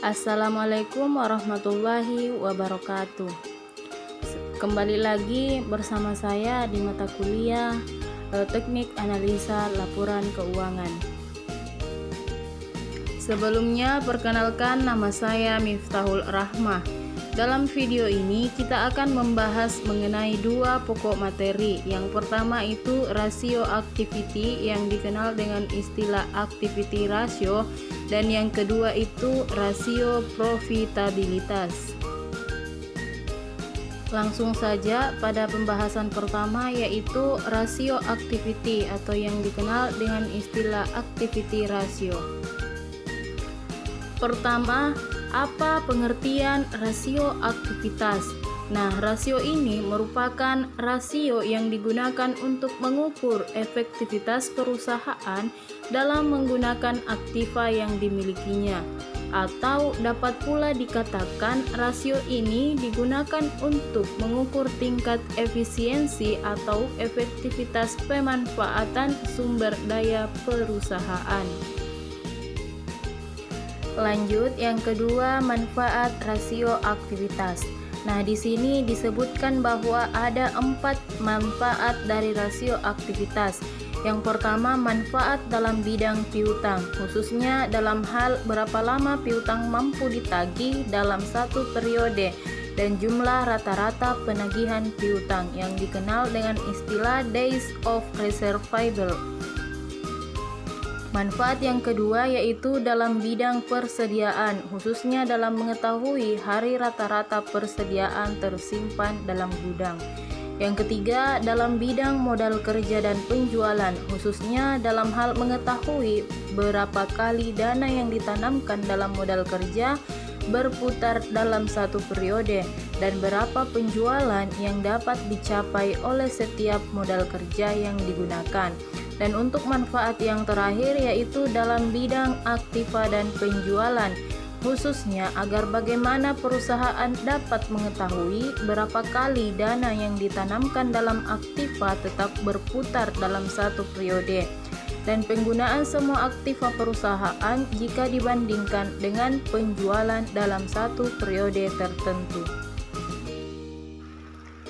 Assalamualaikum warahmatullahi wabarakatuh. Kembali lagi bersama saya di mata kuliah Teknik Analisa Laporan Keuangan. Sebelumnya perkenalkan, nama saya Miftahul Rahmah. Dalam video ini kita akan membahas mengenai dua pokok materi. Yang pertama itu rasio activity yang dikenal dengan istilah activity ratio, dan yang kedua itu rasio profitabilitas. Langsung saja pada pembahasan pertama, yaitu rasio activity atau yang dikenal dengan istilah activity ratio. Pertama, apa pengertian rasio aktivitas? Nah, rasio ini merupakan rasio yang digunakan untuk mengukur efektivitas perusahaan dalam menggunakan aktiva yang dimilikinya. Atau dapat pula dikatakan rasio ini digunakan untuk mengukur tingkat efisiensi atau efektivitas pemanfaatan sumber daya perusahaan. Lanjut, yang kedua, manfaat rasio aktivitas. Nah, di sini disebutkan bahwa ada 4 manfaat dari rasio aktivitas. Yang pertama, manfaat dalam bidang piutang, khususnya dalam hal berapa lama piutang mampu ditagih dalam satu periode dan jumlah rata-rata penagihan piutang yang dikenal dengan istilah days of receivable. Manfaat yang kedua yaitu dalam bidang persediaan, khususnya dalam mengetahui hari rata-rata persediaan tersimpan dalam gudang. Yang ketiga, dalam bidang modal kerja dan penjualan, khususnya dalam hal mengetahui berapa kali dana yang ditanamkan dalam modal kerja berputar dalam satu periode dan berapa penjualan yang dapat dicapai oleh setiap modal kerja yang digunakan. Dan untuk manfaat yang terakhir yaitu dalam bidang aktiva dan penjualan, khususnya agar bagaimana perusahaan dapat mengetahui berapa kali dana yang ditanamkan dalam aktiva tetap berputar dalam satu periode, dan penggunaan semua aktiva perusahaan jika dibandingkan dengan penjualan dalam satu periode tertentu.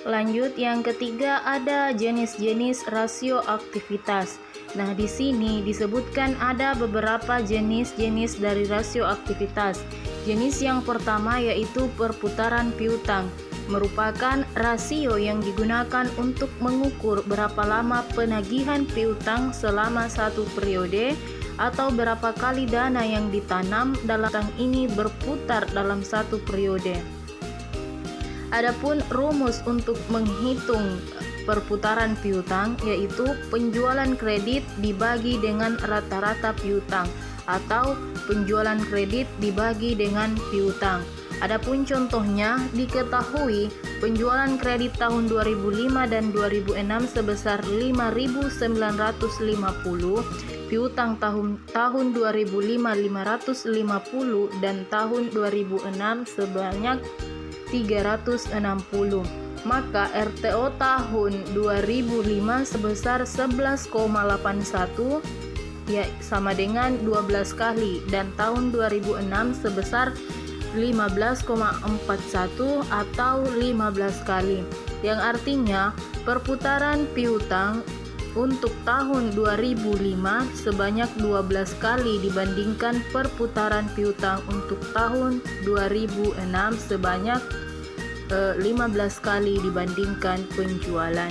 Lanjut, yang ketiga ada jenis-jenis rasio aktivitas. Nah, di sini disebutkan ada beberapa jenis-jenis dari rasio aktivitas. Jenis yang pertama yaitu perputaran piutang, merupakan rasio yang digunakan untuk mengukur berapa lama penagihan piutang selama satu periode atau berapa kali dana yang ditanam dalam piutang ini berputar dalam satu periode. Adapun rumus untuk menghitung perputaran piutang yaitu penjualan kredit dibagi dengan rata-rata piutang atau penjualan kredit dibagi dengan piutang. Adapun contohnya diketahui penjualan kredit tahun 2005 dan 2006 sebesar 5.950, piutang tahun 2005 550 dan tahun 2006 sebanyak 360. Maka RTO tahun 2005 sebesar 11,81 ya sama dengan 12 kali, dan tahun 2006 sebesar 15,41 atau 15 kali, yang artinya perputaran piutang untuk tahun 2005 sebanyak 12 kali dibandingkan perputaran piutang untuk tahun 2006 sebanyak 15 kali dibandingkan penjualan.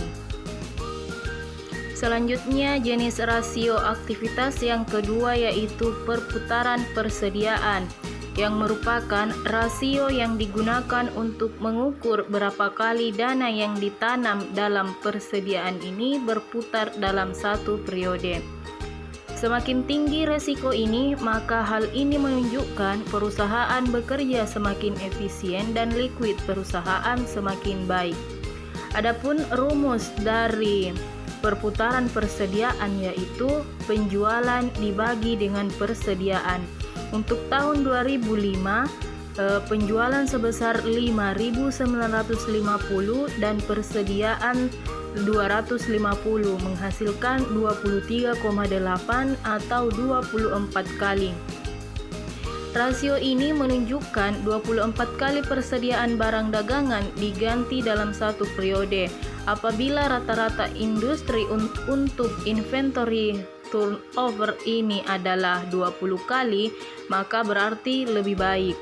Selanjutnya, jenis rasio aktivitas yang kedua yaitu perputaran persediaan, yang merupakan rasio yang digunakan untuk mengukur berapa kali dana yang ditanam dalam persediaan ini berputar dalam satu periode. Semakin tinggi resiko ini, maka hal ini menunjukkan perusahaan bekerja semakin efisien dan likuid perusahaan semakin baik. Adapun rumus dari perputaran persediaan yaitu penjualan dibagi dengan persediaan. Untuk tahun 2005, penjualan sebesar 5.950 dan persediaan 250 menghasilkan 23,8 atau 24 kali. Rasio ini menunjukkan 24 kali persediaan barang dagangan diganti dalam satu periode. Apabila rata-rata industri untuk inventory turnover ini adalah 20 kali, maka berarti lebih baik.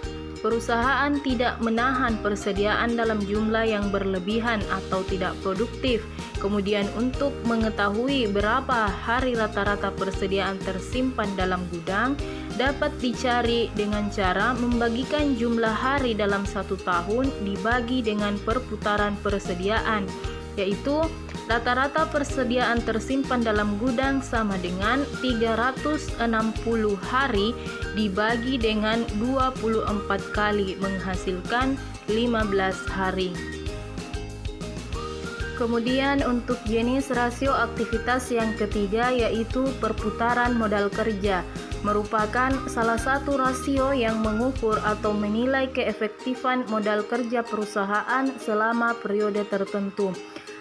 Perusahaan tidak menahan persediaan dalam jumlah yang berlebihan atau tidak produktif. Kemudian untuk mengetahui berapa hari rata-rata persediaan tersimpan dalam gudang, dapat dicari dengan cara membagikan jumlah hari dalam satu tahun dibagi dengan perputaran persediaan, yaitu rata-rata persediaan tersimpan dalam gudang sama dengan 360 hari dibagi dengan 24 kali menghasilkan 15 hari. Kemudian untuk jenis rasio aktivitas yang ketiga yaitu perputaran modal kerja, merupakan salah satu rasio yang mengukur atau menilai keefektifan modal kerja perusahaan selama periode tertentu.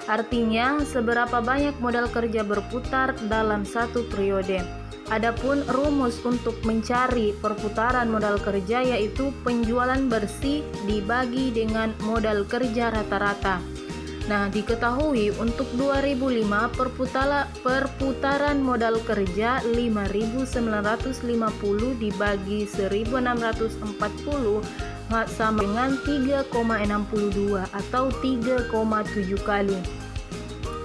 Artinya, seberapa banyak modal kerja berputar dalam satu periode. Adapun rumus untuk mencari perputaran modal kerja yaitu penjualan bersih dibagi dengan modal kerja rata-rata. Nah, diketahui untuk 2005 perputaran modal kerja 5.950 dibagi 1.640 sama dengan 3,62 atau 3,7 kali.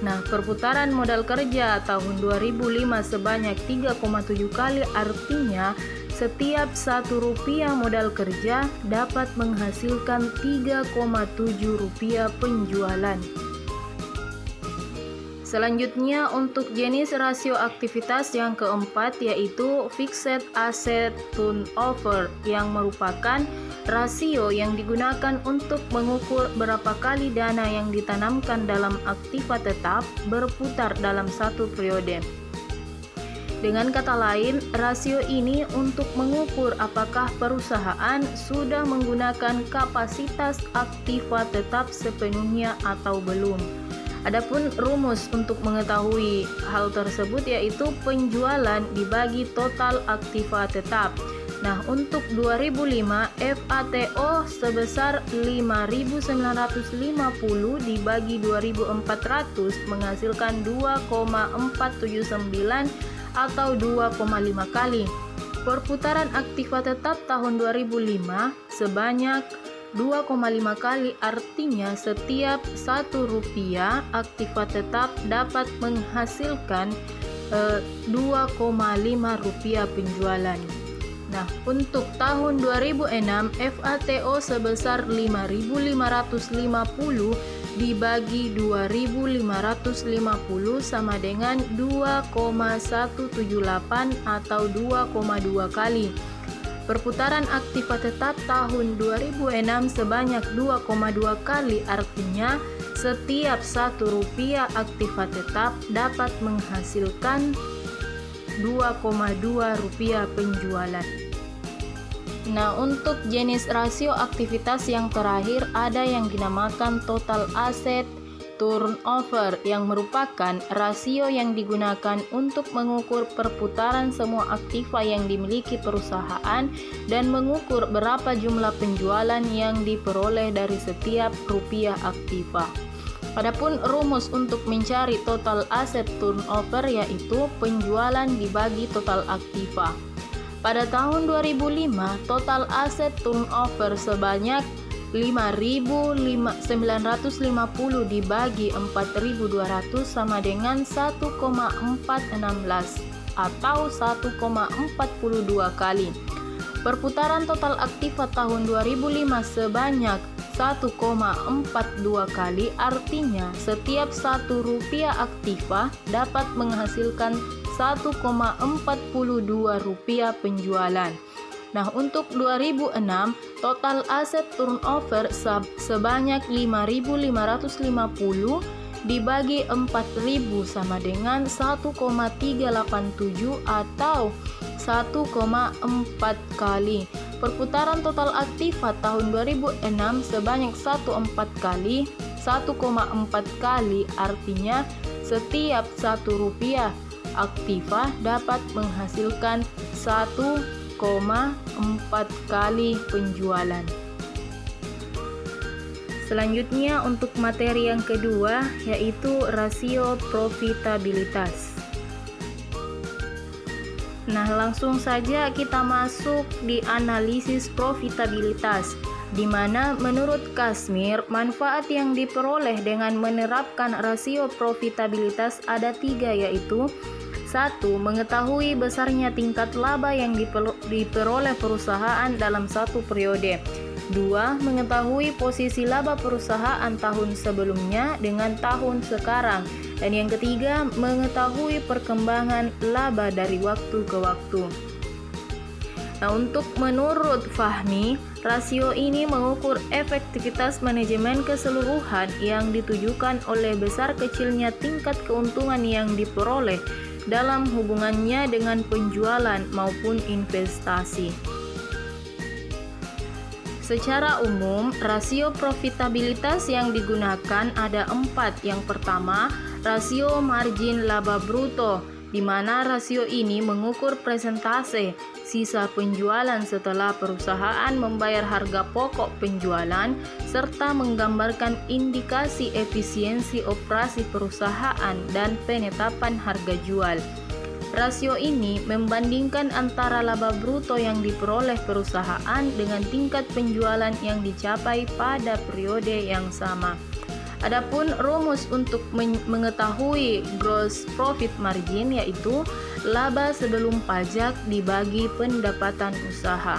Nah, perputaran modal kerja tahun 2005 sebanyak 3,7 kali, artinya setiap Rp1 modal kerja dapat menghasilkan Rp3,7 penjualan. Selanjutnya untuk jenis rasio aktivitas yang keempat yaitu fixed asset turnover, yang merupakan rasio yang digunakan untuk mengukur berapa kali dana yang ditanamkan dalam aktiva tetap berputar dalam satu periode. Dengan kata lain, rasio ini untuk mengukur apakah perusahaan sudah menggunakan kapasitas aktiva tetap sepenuhnya atau belum. Adapun rumus untuk mengetahui hal tersebut yaitu penjualan dibagi total aktiva tetap. Nah, untuk 2005 FATO sebesar 5.950 dibagi 2.400 menghasilkan 2,479 atau 2,5 kali. Perputaran aktiva tetap tahun 2005 sebanyak 2,5 kali, artinya setiap Rp1 aktiva tetap dapat menghasilkan Rp2,5 penjualan. Nah, untuk tahun 2006 FATO sebesar 5.550 dibagi 2.550 sama dengan 2,178 atau 2,2 kali. Perputaran aktiva tetap tahun 2006 sebanyak 2,2 kali, artinya setiap Rp1 aktiva tetap dapat menghasilkan Rp2,2 penjualan. Nah, untuk jenis rasio aktivitas yang terakhir ada yang dinamakan total asset turnover, yang merupakan rasio yang digunakan untuk mengukur perputaran semua aktiva yang dimiliki perusahaan dan mengukur berapa jumlah penjualan yang diperoleh dari setiap rupiah aktiva. Adapun rumus untuk mencari total asset turnover yaitu penjualan dibagi total aktiva. Pada tahun 2005, total aset turnover sebanyak 5.950 dibagi 4.200 sama dengan 1,416 atau 1,42 kali. Perputaran total aktiva tahun 2005 sebanyak 1,42 kali, artinya setiap Rp1 aktiva dapat menghasilkan Rp1,42 penjualan. Nah, untuk 2006 total aset turnover sebanyak 5.550 dibagi 4.000 sama dengan 1,387 atau 1,4 kali. Perputaran total aktiva tahun 2006 sebanyak 1,4 kali, 1,4 kali, artinya setiap Rp1 aktiva dapat menghasilkan kali penjualan. Selanjutnya untuk materi yang kedua yaitu rasio profitabilitas. Nah, langsung saja kita masuk di analisis profitabilitas, di mana menurut Kazmir manfaat yang diperoleh dengan menerapkan rasio profitabilitas ada 3, yaitu 1. Mengetahui besarnya tingkat laba yang diperoleh perusahaan dalam satu periode. 2. Mengetahui posisi laba perusahaan tahun sebelumnya dengan tahun sekarang. Dan yang ketiga, mengetahui perkembangan laba dari waktu ke waktu. Nah, untuk menurut Fahmi, rasio ini mengukur efektivitas manajemen keseluruhan yang ditujukan oleh besar kecilnya tingkat keuntungan yang diperoleh dalam hubungannya dengan penjualan maupun investasi. Secara umum, rasio profitabilitas yang digunakan ada 4. Yang pertama, rasio margin laba bruto, di mana rasio ini mengukur persentase sisa penjualan setelah perusahaan membayar harga pokok penjualan serta menggambarkan indikasi efisiensi operasi perusahaan dan penetapan harga jual. Rasio ini membandingkan antara laba bruto yang diperoleh perusahaan dengan tingkat penjualan yang dicapai pada periode yang sama. Adapun rumus untuk mengetahui gross profit margin yaitu laba sebelum pajak dibagi pendapatan usaha.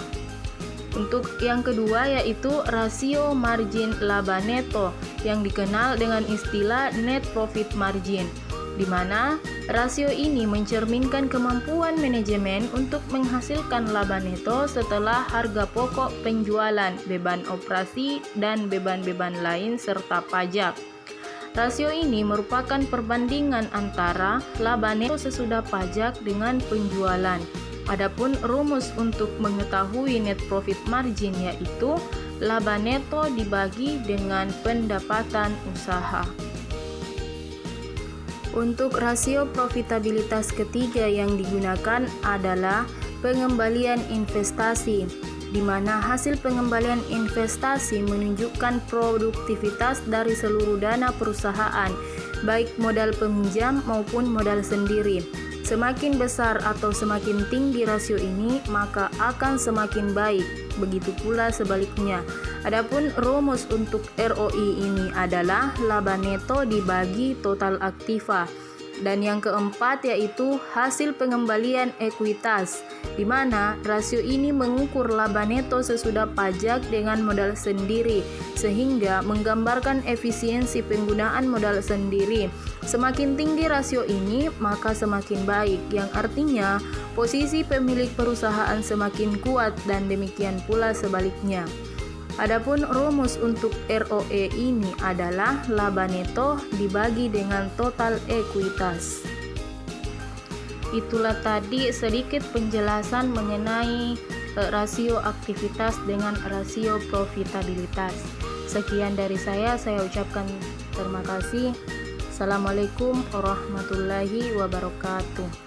Untuk yang kedua yaitu rasio margin laba neto yang dikenal dengan istilah net profit margin, di mana rasio ini mencerminkan kemampuan manajemen untuk menghasilkan laba neto setelah harga pokok penjualan, beban operasi, dan beban-beban lain serta pajak. Rasio ini merupakan perbandingan antara laba neto sesudah pajak dengan penjualan. Adapun rumus untuk mengetahui net profit margin yaitu laba neto dibagi dengan pendapatan usaha. Untuk rasio profitabilitas ketiga yang digunakan adalah pengembalian investasi, di mana hasil pengembalian investasi menunjukkan produktivitas dari seluruh dana perusahaan, baik modal peminjam maupun modal sendiri. Semakin besar atau semakin tinggi rasio ini, maka akan semakin baik. Begitu pula sebaliknya. Adapun rumus untuk ROI ini adalah laba neto dibagi total aktiva. Dan yang keempat yaitu hasil pengembalian ekuitas, di mana rasio ini mengukur laba neto sesudah pajak dengan modal sendiri, sehingga menggambarkan efisiensi penggunaan modal sendiri. Semakin tinggi rasio ini, maka semakin baik, yang artinya posisi pemilik perusahaan semakin kuat dan demikian pula sebaliknya. Adapun rumus untuk ROE ini adalah laba neto dibagi dengan total ekuitas. Itulah tadi sedikit penjelasan mengenai rasio aktivitas dengan rasio profitabilitas. Sekian dari saya ucapkan terima kasih. Assalamualaikum warahmatullahi wabarakatuh.